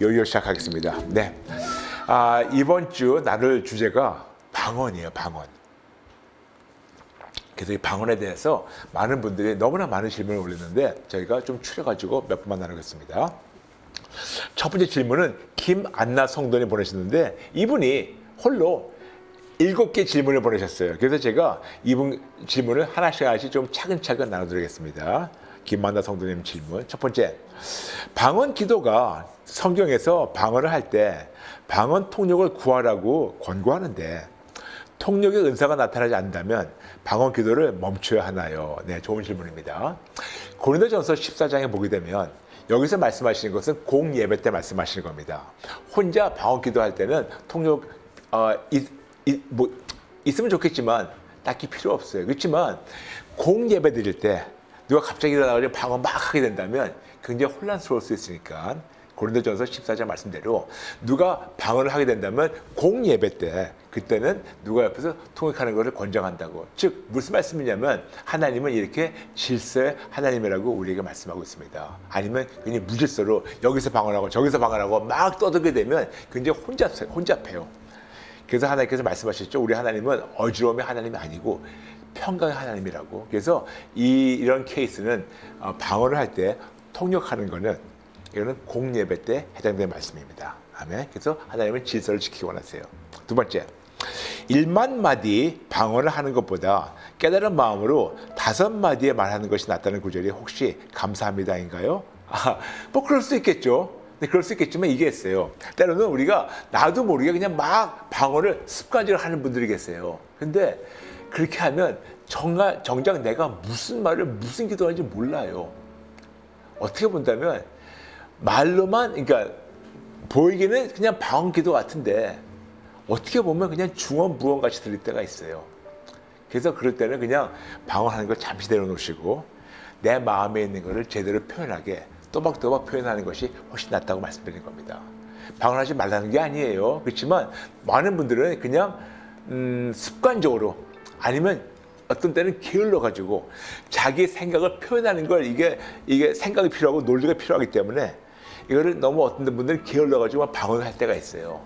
요요 시작하겠습니다. 네. 이번 주 나눌 주제가 방언이에요, 방언. 그래서 이 방언에 대해서 많은 분들이 너무나 많은 질문을 올렸는데 저희가 좀 추려가지고 몇 분만 나누겠습니다. 첫 번째 질문은 김안나 성도님 보내셨는데 이분이 홀로 7개 질문을 보내셨어요. 그래서 제가 이분 질문을 하나씩 좀 차근차근 나눠드리겠습니다. 김만나 성도님 질문. 첫 번째, 방언 기도가 성경에서 방언을 할 때 방언 통역을 구하라고 권고하는데 통역의 은사가 나타나지 않는다면 방언 기도를 멈춰야 하나요? 네, 좋은 질문입니다. 고린도전서 14장에 보게 되면 여기서 말씀하시는 것은 공예배 때 말씀하시는 겁니다. 혼자 방언 기도할 때는 통역 있으면 좋겠지만 딱히 필요 없어요. 그렇지만 공예배 드릴 때 누가 갑자기 일어나가지고 방언 막 하게 된다면 굉장히 혼란스러울 수 있으니까 고린도전서 14장 말씀대로 누가 방언을 하게 된다면 공예배 때 그때는 누가 옆에서 통역하는 것을 권장한다고. 즉 무슨 말씀이냐면 하나님은 이렇게 질서의 하나님이라고 우리에게 말씀하고 있습니다. 아니면 그냥 무질서로 여기서 방언하고 저기서 방언하고 막 떠들게 되면 굉장히 혼잡해요. 그래서 하나님께서 말씀하셨죠. 우리 하나님은 어지러움의 하나님이 아니고 평강의 하나님이라고. 그래서 이런 케이스는 방언을 할 때 통역하는 거는 이거는 공예배 때 해당되는 말씀입니다. 아멘. 그래서 하나님은 질서를 지키기 원하세요. 두 번째, 1만 마디 방언을 하는 것보다 깨달은 마음으로 5마디에 말하는 것이 낫다는 구절이 혹시 감사합니다인가요? 뭐 그럴 수 있겠죠. 네, 그럴 수 있겠지만 이게 있어요. 때로는 우리가 나도 모르게 그냥 막 방언을 습관적으로 하는 분들이 계세요. 근데 그렇게 하면 정작 내가 무슨 말을 무슨 기도하는지 몰라요. 어떻게 본다면 말로만, 그러니까 보이기는 그냥 방언 기도 같은데 어떻게 보면 그냥 중언부언 같이 들릴 때가 있어요. 그래서 그럴 때는 그냥 방언하는 걸 잠시 내려놓으시고 내 마음에 있는 것을 제대로 표현하게 또박또박 표현하는 것이 훨씬 낫다고 말씀드리는 겁니다. 방언하지 말라는 게 아니에요. 그렇지만 많은 분들은 그냥 습관적으로 아니면 어떤 때는 게을러가지고 자기 생각을 표현하는 걸 이게 생각이 필요하고 논리가 필요하기 때문에 이거를 너무 어떤 분들은 게을러가지고 방언을 할 때가 있어요.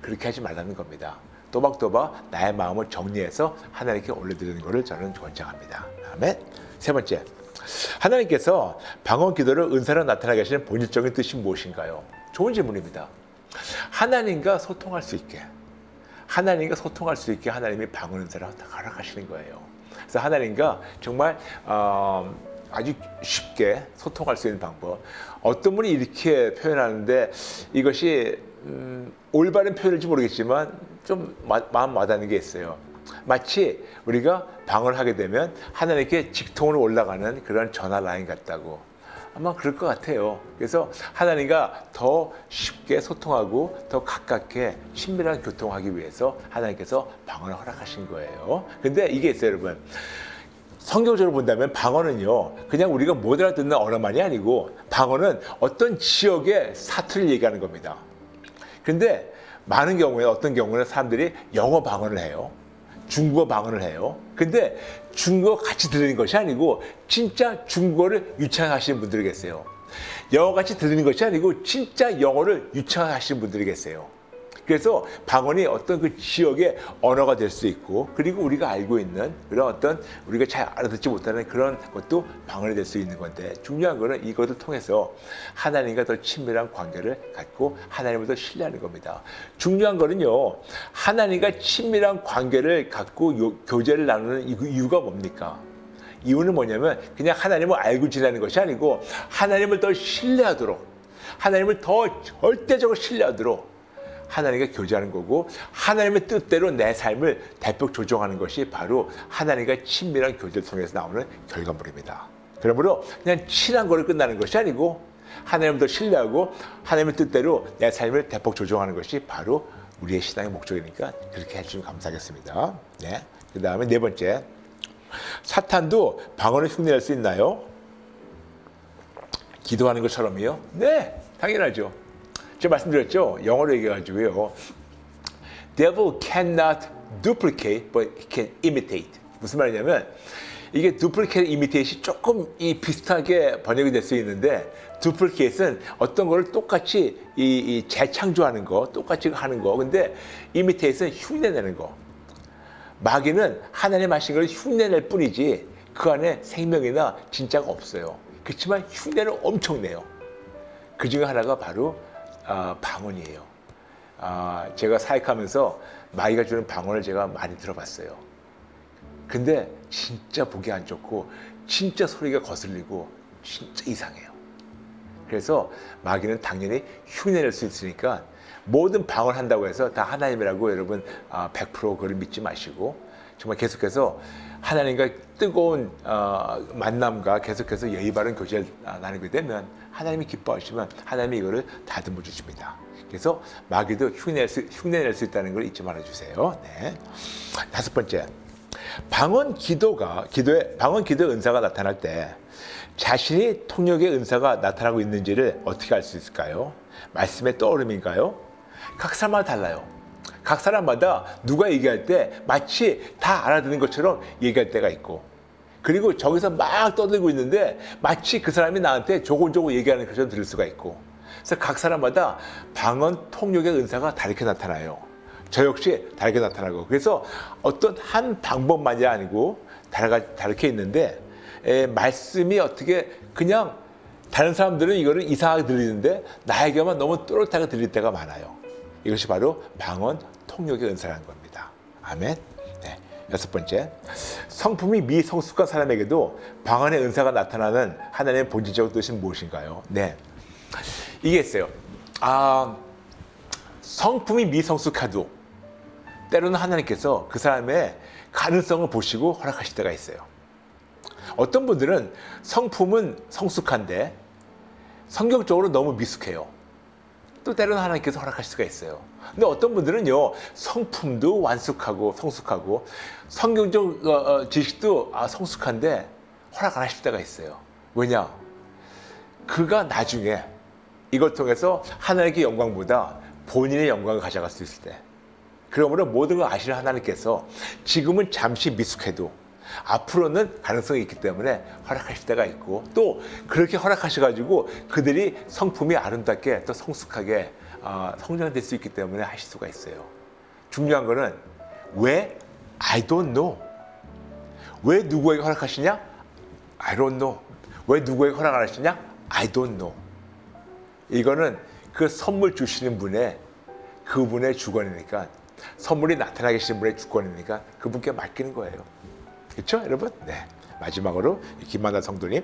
그렇게 하지 말라는 겁니다. 또박또박 나의 마음을 정리해서 하나님께 올려드리는 것을 저는 권장합니다. 아멘. 세 번째, 하나님께서 방언 기도를 은사로 나타나게 하시는 본질적인 뜻이 무엇인가요? 좋은 질문입니다. 하나님과 소통할 수 있게 하나님이 방언 은사를 허락하시는 거예요. 그래서 하나님과 정말 아주 쉽게 소통할 수 있는 방법. 어떤 분이 이렇게 표현하는데 이것이 올바른 표현일지 모르겠지만 좀 마음 와닿는 게 있어요. 마치 우리가 방언을 하게 되면 하나님께 직통으로 올라가는 그런 전화 라인 같다고. 아마 그럴 것 같아요. 그래서 하나님과 더 쉽게 소통하고 더 가깝게 친밀한 교통하기 위해서 하나님께서 방언을 허락하신 거예요. 근데 이게 있어요, 여러분. 성경적으로 본다면 방언은요, 그냥 우리가 못 알아듣는 언어만이 아니고 방언은 어떤 지역의 사투리를 얘기하는 겁니다. 근데 많은 경우에 어떤 경우는 사람들이 영어 방언을 해요. 중국어 방언을 해요. 근데 중국어 같이 들리는 것이 아니고 진짜 중국어를 유창하시는 분들이 계세요. 영어 같이 들리는 것이 아니고 진짜 영어를 유창하시는 분들이 계세요. 그래서 방언이 어떤 그 지역의 언어가 될 수 있고 그리고 우리가 알고 있는 그런 어떤 우리가 잘 알아듣지 못하는 그런 것도 방언이 될 수 있는 건데 중요한 거는 이것을 통해서 하나님과 더 친밀한 관계를 갖고 하나님을 더 신뢰하는 겁니다. 중요한 거는요, 하나님과 친밀한 관계를 갖고 교제를 나누는 이유가 뭡니까? 이유는 뭐냐면 그냥 하나님을 알고 지내는 것이 아니고 하나님을 더 신뢰하도록 하나님을 더 절대적으로 신뢰하도록 하나님과 교제하는 거고 하나님의 뜻대로 내 삶을 대폭 조정하는 것이 바로 하나님과 친밀한 교제를 통해서 나오는 결과물입니다. 그러므로 그냥 친한 거를 끝나는 것이 아니고 하나님을 더 신뢰하고 하나님의 뜻대로 내 삶을 대폭 조정하는 것이 바로 우리의 신앙의 목적이니까 그렇게 해주시면 감사하겠습니다. 네. 그 다음에 네 번째, 사탄도 방언을 흉내낼 수 있나요? 기도하는 것처럼요? 네, 당연하죠. 제가 말씀드렸죠. 영어로 얘기해가지고요. Devil cannot duplicate, but he can imitate. 무슨 말이냐면 이게 duplicate와 imitate이 조금 이 비슷하게 번역이 될 수 있는데 duplicate은 어떤 거를 똑같이 이 재창조하는 거, 똑같이 하는 거. 근데 imitate은 흉내내는 거. 마귀는 하나님 하신 걸 흉내낼 뿐이지 그 안에 생명이나 진짜가 없어요. 그렇지만 흉내는 엄청 내요. 그 중에 하나가 바로 방언이에요. 제가 사역하면서 마귀가 주는 방언을 제가 많이 들어봤어요. 근데 진짜 보기 안 좋고 진짜 소리가 거슬리고 진짜 이상해요. 그래서 마귀는 당연히 흉내낼 수 있으니까 모든 방언한다고 해서 다 하나님이라고 여러분 100% 그걸 믿지 마시고 정말 계속해서 하나님과 뜨거운 만남과 계속해서 예의 바른 교제를 나누게 되면 하나님이 기뻐하시면 하나님이 이거를 다듬어 주십니다. 그래서 마귀도 흉내낼 수 있다는 걸 잊지 말아주세요. 네. 5번째, 방언 기도의 은사가 나타날 때 자신이 통역의 은사가 나타나고 있는지를 어떻게 알 수 있을까요? 말씀의 떠오름인가요? 각 사람마다 달라요. 각 사람마다 누가 얘기할 때 마치 다 알아듣는 것처럼 얘기할 때가 있고, 그리고 저기서 막 떠들고 있는데 마치 그 사람이 나한테 조곤조곤 얘기하는 것처럼 들을 수가 있고, 그래서 각 사람마다 방언 통역의 은사가 다르게 나타나요. 저 역시 다르게 나타나고, 그래서 어떤 한 방법만이 아니고 다르게 있는데 말씀이 어떻게 그냥 다른 사람들은 이거를 이상하게 들리는데 나에게만 너무 또렷하게 들릴 때가 많아요. 이것이 바로 방언 통역의 은사라는 겁니다. 아멘. 네. 6번째, 성품이 미성숙한 사람에게도 방언의 은사가 나타나는 하나님의 본질적 뜻은 무엇인가요? 네, 이게 있어요. 성품이 미성숙해도 때로는 하나님께서 그 사람의 가능성을 보시고 허락하실 때가 있어요. 어떤 분들은 성품은 성숙한데 성격적으로 너무 미숙해요. 또 때로는 하나님께서 허락하실 수가 있어요. 근데 어떤 분들은요, 성품도 완숙하고 성숙하고 성경적 지식도 성숙한데 허락 안 하실 때가 있어요. 왜냐? 그가 나중에 이걸 통해서 하나님의 영광보다 본인의 영광을 가져갈 수 있을 때, 그러므로 모든 걸 아시는 하나님께서 지금은 잠시 미숙해도 앞으로는 가능성이 있기 때문에 허락하실 때가 있고, 또 그렇게 허락하셔가지고 그들이 성품이 아름답게 또 성숙하게 성장될 수 있기 때문에 하실 수가 있어요. 중요한 거는 왜? I don't know. 왜 누구에게 허락하시냐? I don't know. 왜 누구에게 허락 안 하시냐? I don't know. 이거는 그 선물 주시는 분의 그분의 주권이니까, 선물이 나타나 계시는 분의 주권이니까 그분께 맡기는 거예요. 그렇죠, 여러분? 네. 마지막으로 김만다 성도님,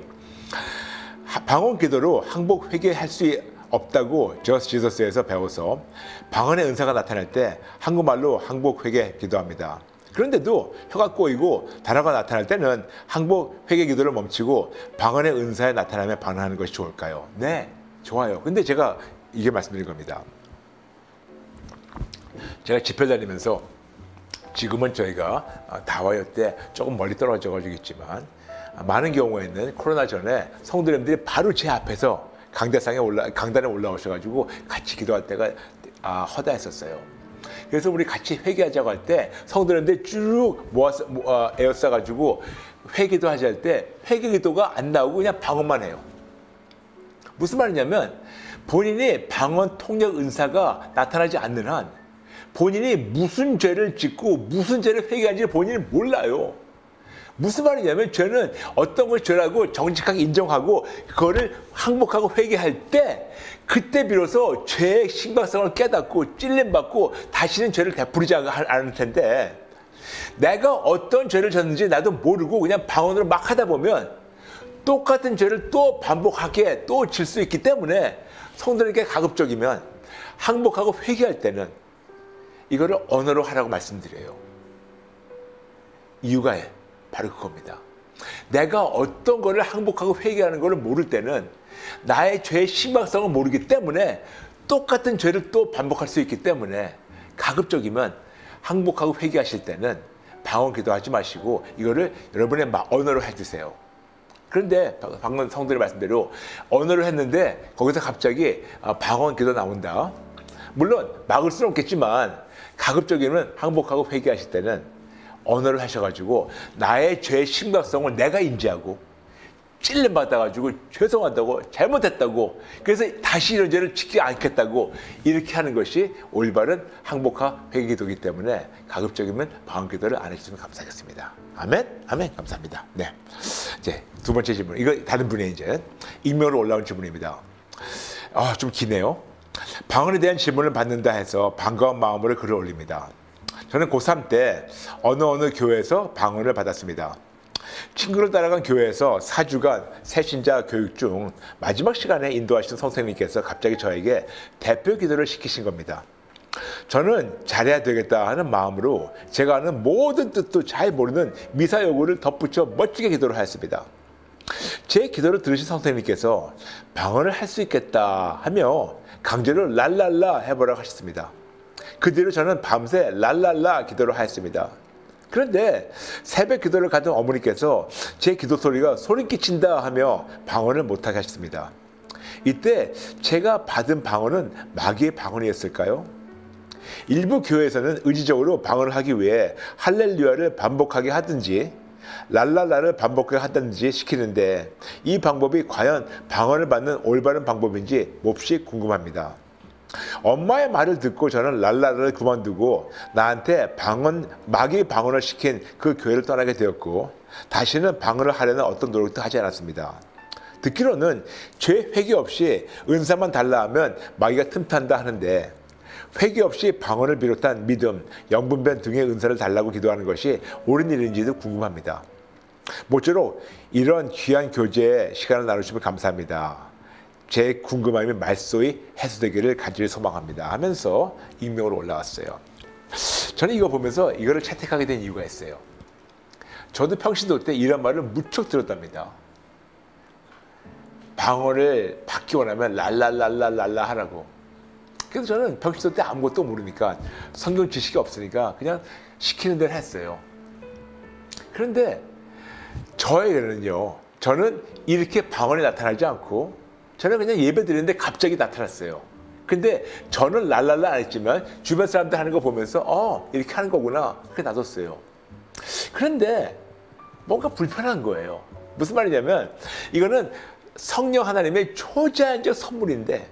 방언 기도로 항복 회개할 수 없다고 저스 지저스에서 배워서 방언의 은사가 나타날 때 한국말로 항복 회개 기도합니다. 그런데도 혀가 꼬이고 단어가 나타날 때는 항복 회개 기도를 멈추고 방언의 은사에 나타나며 반응하는 것이 좋을까요? 네, 좋아요. 근데 제가 이게 말씀드린 겁니다. 제가 집회 다니면서, 지금은 저희가 다와요 때 조금 멀리 떨어져 가지고 있지만, 많은 경우에는 코로나 전에 성도님들이 바로 제 앞에서 강단에 올라오셔가지고 같이 기도할 때가 허다했었어요. 그래서 우리 같이 회개하자고 할 때 성도님들 쭉 모아서 에워싸가지고 회개도 하자 할 때 회개 기도가 안 나오고 그냥 방언만 해요. 무슨 말이냐면 본인이 방언 통역 은사가 나타나지 않는 한 본인이 무슨 죄를 짓고 무슨 죄를 회개하는지 본인이 몰라요. 무슨 말이냐면 죄는 어떤 걸 죄라고 정직하게 인정하고 그거를 항복하고 회개할 때, 그때 비로소 죄의 심각성을 깨닫고 찔림받고 다시는 죄를 되풀이지 않을 텐데, 내가 어떤 죄를 졌는지 나도 모르고 그냥 방언으로 막 하다 보면 똑같은 죄를 또 반복하게 또 질 수 있기 때문에 성도님께 가급적이면 항복하고 회개할 때는 이거를 언어로 하라고 말씀드려요. 이유가 바로 그겁니다. 내가 어떤 거를 항복하고 회개하는 거를 모를 때는 나의 죄의 심각성을 모르기 때문에 똑같은 죄를 또 반복할 수 있기 때문에 가급적이면 항복하고 회개하실 때는 방언 기도하지 마시고 이거를 여러분의 언어로 해주세요. 그런데 방금 성도님 말씀대로 언어로 했는데 거기서 갑자기 방언 기도 나온다. 물론 막을 수는 없겠지만 가급적이면 항복하고 회개하실 때는 언어를 하셔가지고 나의 죄의 심각성을 내가 인지하고 찔림 받아가지고 죄송하다고 잘못했다고 그래서 다시 이런 죄를 짓지 않겠다고 이렇게 하는 것이 올바른 항복화 회개기도이기 때문에 가급적이면 방언기도를 안 해주시면 감사하겠습니다. 아멘? 아멘. 감사합니다. 네. 이제 두 번째 질문. 이거 다른 분의 이제 익명으로 올라온 질문입니다. 좀 기네요. 방언에 대한 질문을 받는다 해서 반가운 마음으로 글을 올립니다. 저는 고3 때 어느 교회에서 방언을 받았습니다. 친구를 따라간 교회에서 4주간 새신자 교육 중 마지막 시간에 인도하신 선생님께서 갑자기 저에게 대표 기도를 시키신 겁니다. 저는 잘해야 되겠다 하는 마음으로 제가 아는 모든 뜻도 잘 모르는 미사여구를 덧붙여 멋지게 기도를 하였습니다. 제 기도를 들으신 선생님께서 방언을 할 수 있겠다 하며 강제로 랄랄라 해보라고 하셨습니다. 그 뒤로 저는 밤새 랄랄라 기도를 하였습니다. 그런데 새벽 기도를 가던 어머니께서 제 기도 소리가 소름 끼친다 하며 방언을 못하게 하셨습니다. 이때 제가 받은 방언은 마귀의 방언이었을까요? 일부 교회에서는 의지적으로 방언을 하기 위해 할렐루야를 반복하게 하든지 랄랄라를 반복하게 하든지 시키는데 이 방법이 과연 방언을 받는 올바른 방법인지 몹시 궁금합니다. 엄마의 말을 듣고 저는 랄랄라를 그만두고 나한테 마귀 방언을 시킨 그 교회를 떠나게 되었고 다시는 방언을 하려는 어떤 노력도 하지 않았습니다. 듣기로는 죄 회개 없이 은사만 달라 하면 마귀가 틈탄다 하는데 회개 없이 방언을 비롯한 믿음, 영분별 등의 은사를 달라고 기도하는 것이 옳은 일인지도 궁금합니다. 모쪼록 이런 귀한 교제에 시간을 나누시면 감사합니다. 제 궁금함이 말소히 해소되기를 간절히 소망합니다 하면서 익명으로 올라왔어요. 저는 이거 보면서 이거를 채택하게 된 이유가 있어요. 저도 평신도 때 이런 말을 무척 들었답니다. 방언을 받기 원하면 랄랄랄랄랄라 하라고. 그래서 저는 평신도 때 아무것도 모르니까 성경 지식이 없으니까 그냥 시키는 대로 했어요. 그런데 저에게는요, 저는 이렇게 방언이 나타나지 않고 저는 그냥 예배 드리는데 갑자기 나타났어요. 근데 저는 랄랄라 안 했지만 주변 사람들 하는 거 보면서 이렇게 하는 거구나 그렇게 놔뒀어요. 그런데 뭔가 불편한 거예요. 무슨 말이냐면 이거는 성령 하나님의 초자연적 선물인데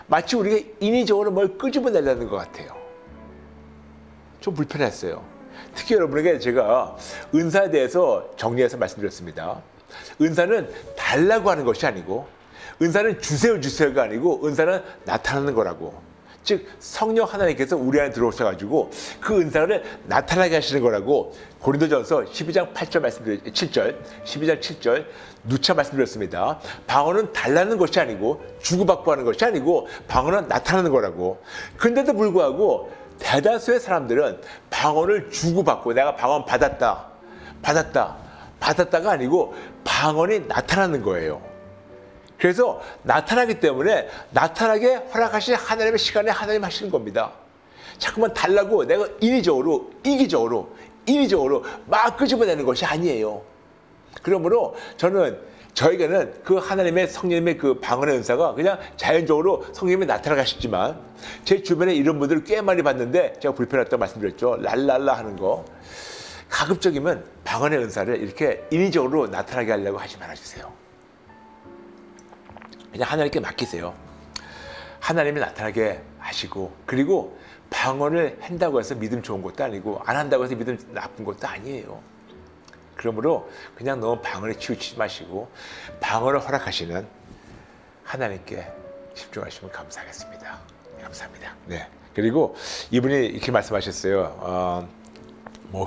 마치 우리가 인위적으로 뭘 끄집어내려는 것 같아요. 좀 불편했어요. 특히 여러분에게 제가 은사에 대해서 정리해서 말씀드렸습니다. 은사는 달라고 하는 것이 아니고 은사는 주세요가 아니고 은사는 나타나는 거라고. 즉 성령 하나님께서 우리 안에 들어오셔가지고 그 은사를 나타나게 하시는 거라고 고린도전서 12장 7절 7절 누차 말씀드렸습니다. 방언은 달라는 것이 아니고 주고받고 하는 것이 아니고 방언은 나타나는 거라고. 그런데도 불구하고 대다수의 사람들은 방언을 주고받고 내가 방언 받았다가 아니고 방언이 나타나는 거예요. 그래서 나타나기 때문에 나타나게 허락하신 하나님의 시간에 하나님 하시는 겁니다. 자꾸만 달라고 내가 인위적으로 이기적으로 막 끄집어내는 것이 아니에요. 그러므로 저에게는 그 하나님의 성령님의 그 방언의 은사가 그냥 자연적으로 성령님이 나타나게 하시지만 제 주변에 이런 분들을 꽤 많이 봤는데 제가 불편했다고 말씀드렸죠. 랄랄라 하는 거. 가급적이면 방언의 은사를 이렇게 인위적으로 나타나게 하려고 하지 말아주세요. 그냥 하나님께 맡기세요. 하나님이 나타나게 하시고 그리고 방언을 한다고 해서 믿음 좋은 것도 아니고 안 한다고 해서 믿음 나쁜 것도 아니에요. 그러므로 그냥 너무 방언에 치우치지 마시고 방언을 허락하시는 하나님께 집중하시면 감사하겠습니다. 감사합니다. 네. 그리고 이분이 이렇게 말씀하셨어요.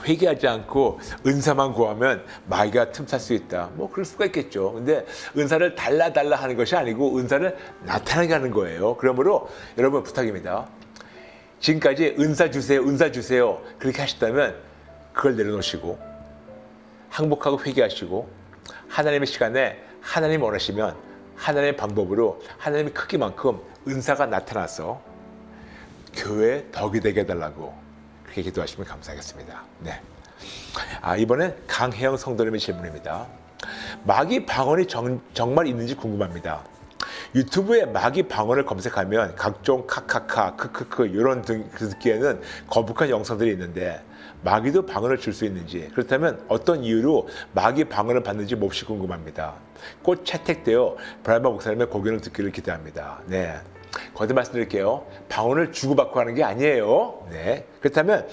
회개하지 않고 은사만 구하면 마귀가 틈탈 수 있다. 그럴 수가 있겠죠. 근데 은사를 달라 하는 것이 아니고 은사를 나타나게 하는 거예요. 그러므로 여러분 부탁입니다. 지금까지 은사 주세요 그렇게 하셨다면 그걸 내려놓으시고 항복하고 회개하시고 하나님의 시간에 하나님 원하시면 하나님의 방법으로 하나님의 크기만큼 은사가 나타나서 교회에 덕이 되게 해달라고 그렇게 기도하시면 감사하겠습니다. 네. 이번엔 강혜영 성도님의 질문입니다. 마귀 방언이 정말 있는지 궁금합니다. 유튜브에 마귀 방언을 검색하면 각종 카카카, 크크크 이런 듣기에는 거북한 영상들이 있는데 마귀도 방언을 줄 수 있는지, 그렇다면 어떤 이유로 마귀 방언을 받는지 몹시 궁금합니다. 곧 채택되어 브라이머 목사님의 고견을 듣기를 기대합니다. 네, 거듭 말씀드릴게요. 방언을 주고받고 하는 게 아니에요. 네, 그렇다면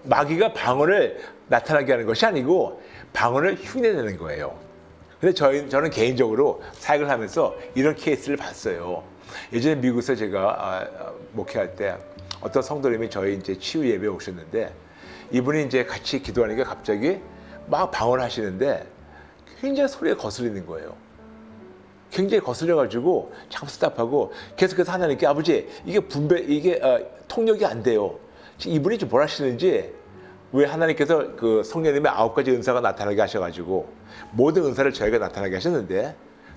마귀가 방언을 나타나게 하는 것이 아니고 방언을 흉내내는 거예요. 근데 저는 개인적으로 사역을 하면서 이런 케이스를 봤어요. 예전에 미국에서 제가 목회할 때 어떤 성도님이 저희 이제 치유 예배에 오셨는데, 이분이 이제 같이 기도하니까 갑자기 막 방언을 하시는데 굉장히 소리가 거슬리는 거예요. 굉장히 거슬려가지고 참 스탑하고 계속해서 하나님께, 아버지 이게 통역이 안 돼요. 지금 이분이 좀 뭘 하시는지, 왜 하나님께서 그 성령님의 9가지 은사가 나타나게 하셔가지고 모든 은사를 저희가 나타나게 하셨는데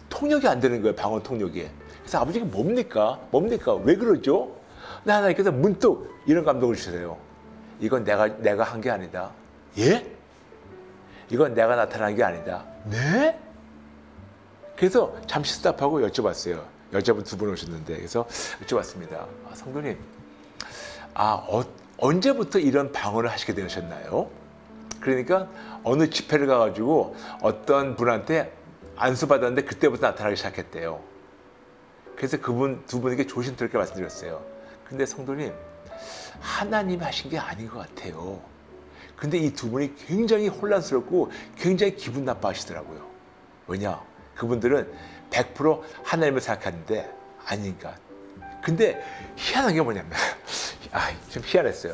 통역이 안 되는 거예요. 방언 통역이. 그래서 아버지 이게 뭡니까? 왜 그러죠? 근데 하나님께서 문득 이런 감동을 주세요. 이건 내가 한 게 아니다. 예? 이건 내가 나타난 게 아니다. 네? 그래서 잠시 스탑하고 여쭤봤어요. 여자분 2분 오셨는데, 그래서 여쭤봤습니다. 성도님, 언제부터 이런 방언을 하시게 되셨나요? 그러니까 어느 집회를 가가지고 어떤 분한테 안수받았는데 그때부터 나타나기 시작했대요. 그래서 그분 2분에게 조심스럽게 말씀드렸어요. 근데 성도님, 하나님이 하신 게 아닌 것 같아요. 근데 이 2분이 굉장히 혼란스럽고 굉장히 기분 나빠하시더라고요. 왜냐? 그분들은 100% 하나님을 생각하는데 아닌가. 근데 희한한 게 뭐냐면 좀 희한했어요.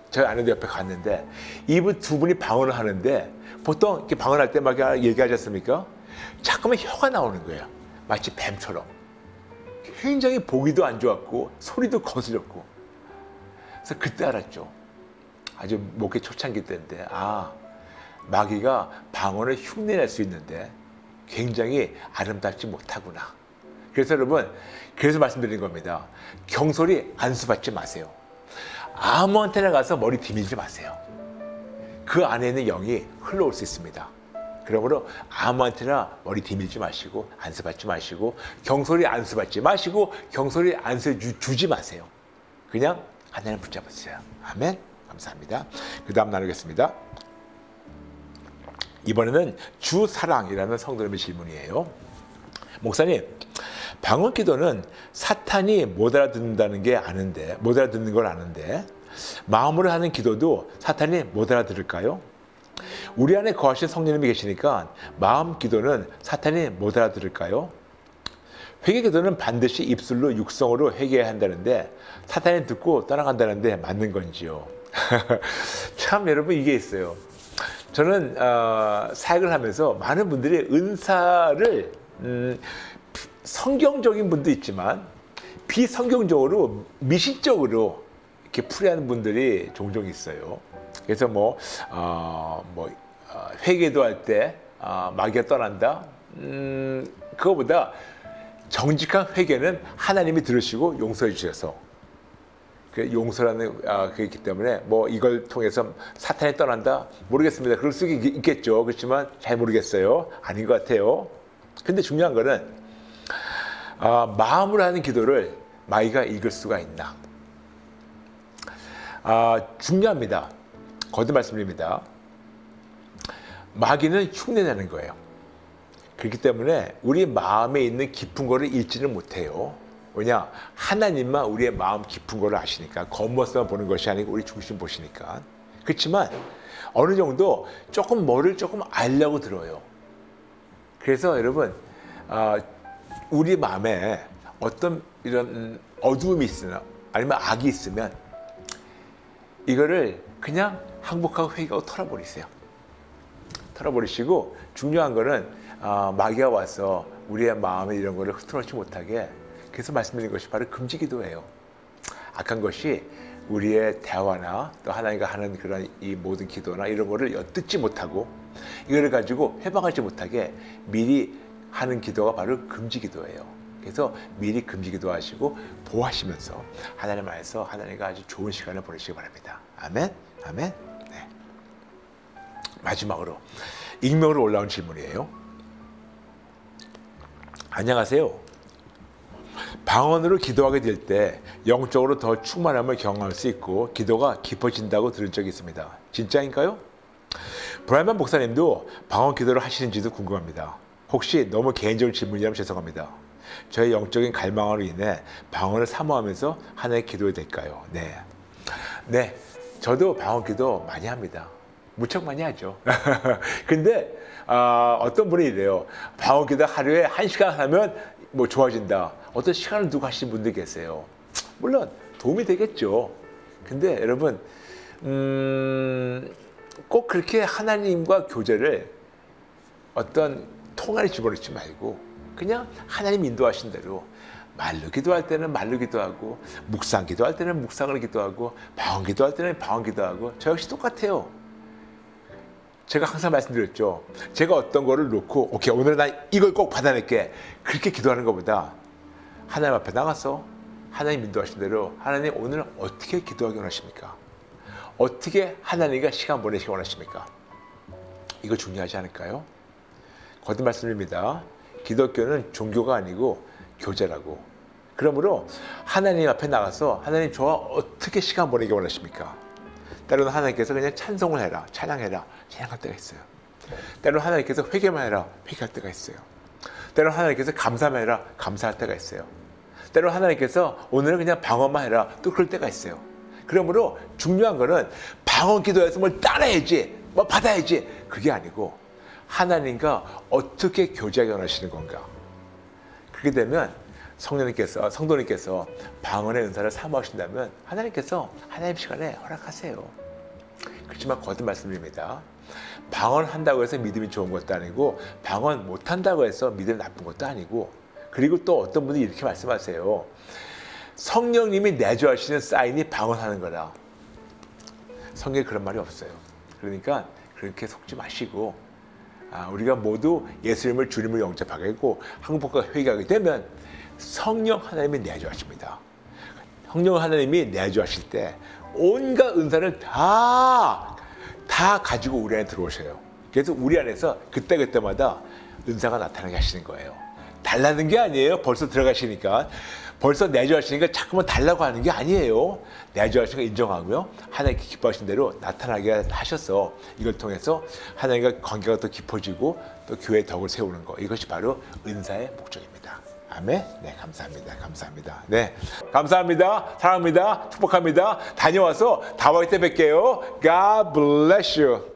저희 아내도 옆에 갔는데 이분 2분이 방언을 하는데, 보통 이렇게 방언할 때 막 얘기하지 않습니까? 자꾸만 혀가 나오는 거예요. 마치 뱀처럼. 굉장히 보기도 안 좋았고 소리도 거슬렸고. 그래서 그때 알았죠. 아주 목회 초창기 때인데, 마귀가 방언을 흉내낼 수 있는데 굉장히 아름답지 못하구나. 그래서 여러분, 그래서 말씀드린 겁니다. 경솔히 안수받지 마세요. 아무한테나 가서 머리 디밀지 마세요. 그 안에 있는 영이 흘러올 수 있습니다. 그러므로 아무한테나 머리 디밀지 마시고 안수받지 마시고 경솔히 안수받지 마시고 경솔히 안수 주지 마세요. 그냥 하나님 붙잡으세요. 아멘. 감사합니다. 그 다음 나누겠습니다. 이번에는 주사랑이라는 성도님의 질문이에요. 목사님, 방언 기도는 사탄이 못 알아듣는 걸 아는데 마음으로 하는 기도도 사탄이 못 알아들을까요? 우리 안에 거하신 성령님이 계시니까 마음 기도는 사탄이 못 알아들을까요? 회개 기도는 반드시 입술로 육성으로 회개해야 한다는데 사탄이 듣고 떠나간다는데 맞는 건지요? 참 여러분, 이게 있어요. 저는 사역을 하면서 많은 분들이 은사를 성경적인 분도 있지만 비성경적으로 미신적으로 이렇게 풀이하는 분들이 종종 있어요. 그래서 회개도 할 때 마귀가 떠난다. 그거보다 정직한 회개는 하나님이 들으시고 용서해 주셔서, 그 용서라는 그게 있기 때문에 이걸 통해서 사탄이 떠난다? 모르겠습니다. 그럴 수 있겠죠. 그렇지만 잘 모르겠어요. 아닌 것 같아요. 근데 중요한 거는 마음으로 하는 기도를 마귀가 읽을 수가 있나? 중요합니다. 거듭 말씀드립니다. 마귀는 흉내내는 거예요. 그렇기 때문에 우리 마음에 있는 깊은 거를 읽지는 못해요. 왜냐? 하나님만 우리의 마음 깊은 거를 아시니까, 겉모습만 보는 것이 아니고 우리 중심 보시니까. 그렇지만 어느 정도 뭐를 조금 알려고 들어요. 그래서 여러분, 우리 마음에 어떤 이런 어두움이 있으나 아니면 악이 있으면 이거를 그냥 항복하고 회개하고 털어버리세요. 털어버리시고, 중요한 거는 마귀가 와서 우리의 마음에 이런 거를 흩어놓지 못하게, 그래서 말씀드린 것이 바로 금지기도예요. 악한 것이 우리의 대화나 또 하나님과 하는 그런 이 모든 기도나 이런 거를 엿듣지 못하고 이거를 가지고 해방하지 못하게 미리 하는 기도가 바로 금지기도예요. 그래서 미리 금지기도 하시고 보호하시면서 하나님 안에서 하나님과 아주 좋은 시간을 보내시기 바랍니다. 아멘. 아멘. 네. 마지막으로 익명으로 올라온 질문이에요. 안녕하세요. 방언으로 기도하게 될 때 영적으로 더 충만함을 경험할 수 있고 기도가 깊어진다고 들은 적이 있습니다. 진짜인가요? 브라이먼 목사님도 방언 기도를 하시는지도 궁금합니다. 혹시 너무 개인적인 질문이라면 죄송합니다. 저의 영적인 갈망으로 인해 방언을 사모하면서 하나의 기도가 될까요? 네, 저도 방언 기도 많이 합니다. 무척 많이 하죠. 근데 어떤 분이 이래요. 방언 기도 하루에 1시간 하면 뭐 좋아진다. 어떤 시간을 두고 하시는 분들 계세요. 물론 도움이 되겠죠. 근데 여러분 꼭 그렇게 하나님과 교제를 어떤 통안에 집어넣지 말고 그냥 하나님 인도하신 대로 말로 기도할 때는 말로 기도하고 묵상 기도할 때는 묵상을 기도하고 방언 기도할 때는 방언 기도하고 저 역시 똑같아요. 제가 항상 말씀드렸죠. 제가 어떤 거를 놓고 오케이 오늘 난 이걸 꼭 받아낼게 그렇게 기도하는 것보다 하나님 앞에 나가서 하나님 인도하신 대로 하나님 오늘 어떻게 기도하기 원하십니까? 어떻게 하나님과 시간 보내시기 원하십니까? 이거 중요하지 않을까요? 거듭 말씀드립니다. 기독교는 종교가 아니고 교제라고. 그러므로 하나님 앞에 나가서 하나님 저와 어떻게 시간 보내기 원하십니까? 때로는 하나님께서 그냥 찬송을 해라, 찬양해라, 찬양할 때가 있어요. 때로는 하나님께서 회개만 해라, 회개할 때가 있어요. 때로는 하나님께서 감사만 해라, 감사할 때가 있어요. 때로는 하나님께서 오늘은 그냥 방언만 해라, 또 그럴 때가 있어요. 그러므로 중요한 거는 방언 기도해서 뭘 따라야지, 뭐 받아야지 그게 아니고 하나님과 어떻게 교제하기 원하시는 건가. 그렇게 되면 성도님께서 방언의 은사를 사모하신다면 하나님께서 하나님 시간에 허락하세요. 그렇지만 거듭 말씀드립니다. 방언 한다고 해서 믿음이 좋은 것도 아니고 방언 못한다고 해서 믿음이 나쁜 것도 아니고 그리고 또 어떤 분이 이렇게 말씀하세요. 성령님이 내주하시는 사인이 방언하는 거다. 성경에 그런 말이 없어요. 그러니까 그렇게 속지 마시고 우리가 모두 예수님을 주님을 영접하게 되고 항복과 회개하게 되면 성령 하나님이 내주하십니다. 성령 하나님이 내주하실 때 온갖 은사를 다 가지고 우리 안에 들어오셔요. 그래서 우리 안에서 그때마다 은사가 나타나게 하시는 거예요. 달라는 게 아니에요. 벌써 들어가시니까. 벌써 내주하시니까 자꾸만 달라고 하는 게 아니에요. 내주하시는 거 인정하고요. 하나님께 기뻐하신 대로 나타나게 하셔서 이걸 통해서 하나님과 관계가 더 깊어지고 또 교회의 덕을 세우는 거. 이것이 바로 은사의 목적입니다. 아멘. 네, 감사합니다. 감사합니다. 네, 감사합니다. 사랑합니다. 축복합니다. 다녀와서 다와이 때 뵐게요. God bless you.